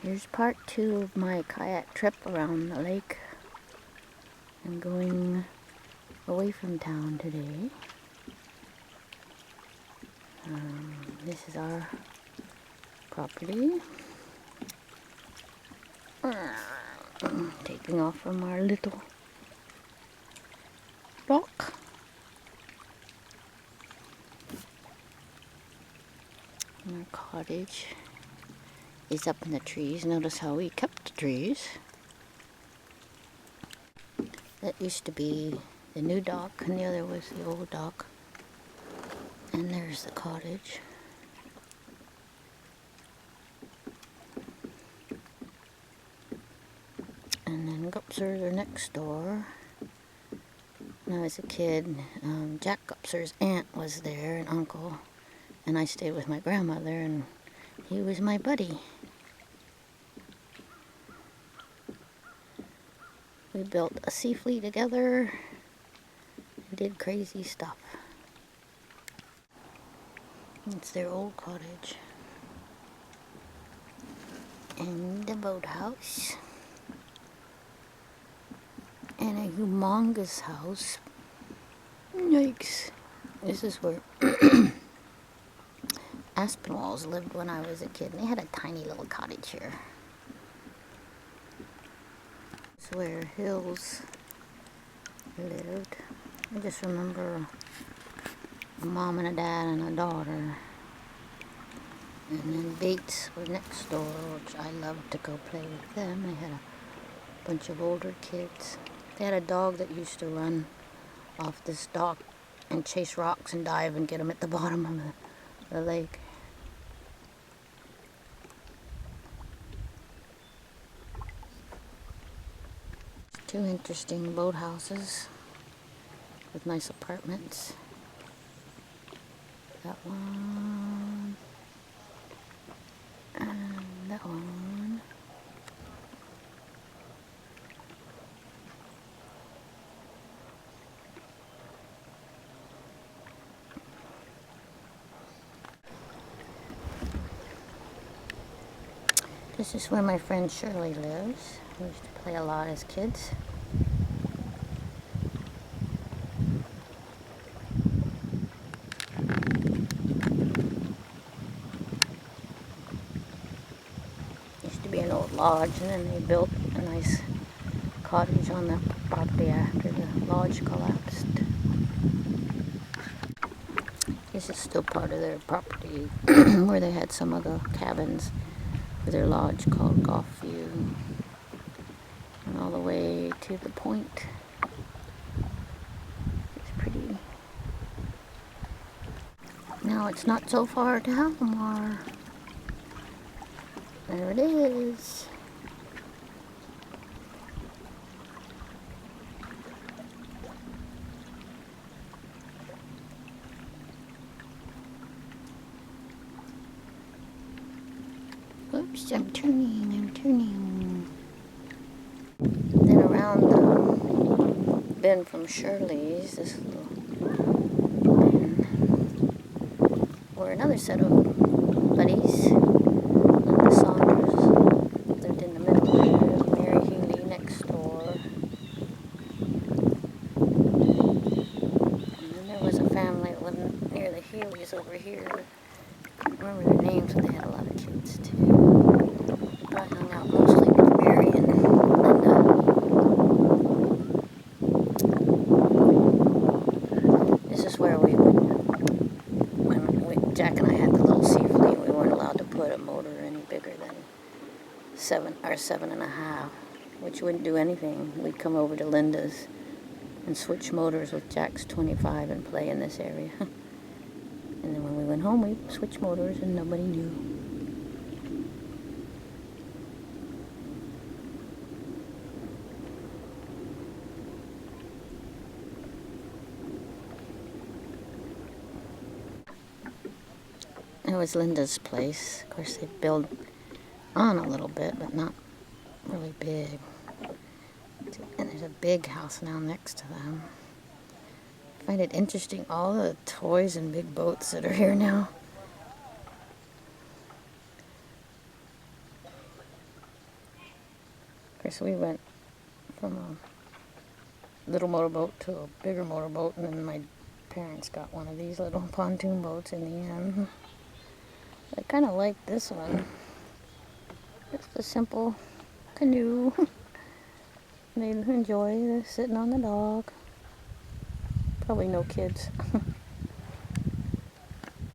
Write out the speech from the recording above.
Here's part 2 of my kayak trip around the lake. I'm going away from town today. This is our property. Taking off from our little dock. Our cottage is up in the trees. Notice how we kept the trees. That used to be the new dock, and the other was the old dock. And there's the cottage. And then Gupsers are next door. When I was a kid, Jack Gupser's aunt was there, and uncle. And I stayed with my grandmother, and he was my buddy. We built a sea fleet together and did crazy stuff. It's their old cottage. And the boathouse. And a humongous house. Yikes. This is where Aspinwalls lived when I was a kid. And they had a tiny little cottage here. This is where Hills lived. I just remember a mom and a dad and a daughter. And then Bates were next door, which I loved to go play with them. They had a bunch of older kids. They had a dog that used to run off this dock and chase rocks and dive and get them at the bottom of the lake. Two interesting boathouses with nice apartments. That one and that one. This is where my friend Shirley lives. We used to play a lot as kids. Used to be an old lodge, and then they built a nice cottage on the property after the lodge collapsed. This is still part of their property where they had some of the cabins for their lodge called Golf View. And all the way to the point. It's pretty. Now it's not so far to Halimar. There it is. Oops, I'm turning. Then around the bend from Shirley's, this little bend, were another set of buddies. Linda Saunders lived in the middle there. Mary Healy next door. And then there was a family that lived near the Healys over here. I don't remember their names, but they had a lot of kids too. But I hung out mostly with Mary and Linda. This is where we would, when Jack and I had the little sea fleet, we weren't allowed to put a motor any bigger than 7.5, which wouldn't do anything. We'd come over to Linda's and switch motors with Jack's 25 and play in this area. And then when we went home, we switched motors and nobody knew. It was Linda's place. Of course, they built on a little bit, but not really big. And there's a big house now next to them. I find it interesting, all the toys and big boats that are here now. course, we went from a little motorboat to a bigger motorboat, and then my parents got one of these little pontoon boats in the end. I kind of like this one. Just a simple canoe. They enjoy sitting on the dock. Probably no kids.